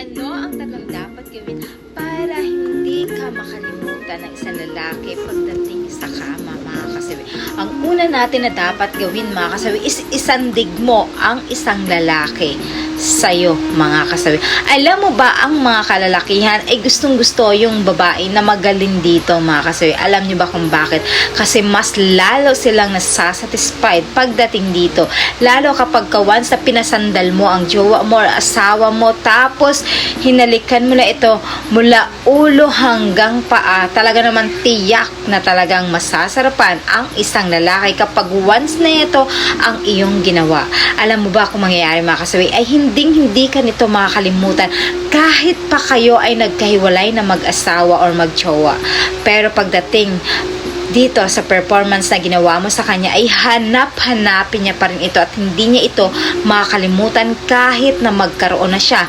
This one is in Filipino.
Ano ang tatlong dapat gawin para hindi ka makalimutan ng isang lalaki pagdating sa kama, mga kasawi? Ang una natin na dapat gawin, mga kasawi, is isandig mo ang isang lalaki sa'yo, mga kasawi. Alam mo ba, ang mga kalalakihan ay gustong-gusto yung babae na magaling dito, mga kasawi. Alam niyo ba kung bakit? Kasi mas lalo silang nasasatisfied pagdating dito. Lalo kapag once na pinasandal mo ang jowa mo or asawa mo, tapos hinalikan mo na ito mula ulo hanggang paa, talaga naman tiyak na talagang masasarapan ang isang lalaki kapag once na ito ang iyong ginawa. Alam mo ba kung mangyayari, mga kasawi, ay hindi ka nito makakalimutan kahit pa kayo ay nagkahiwalay na mag-asawa or mag-jowa. Pero pagdating dito sa performance na ginawa mo sa kanya, ay hanap-hanapin niya pa rin ito at hindi niya ito makakalimutan kahit na magkaroon na siya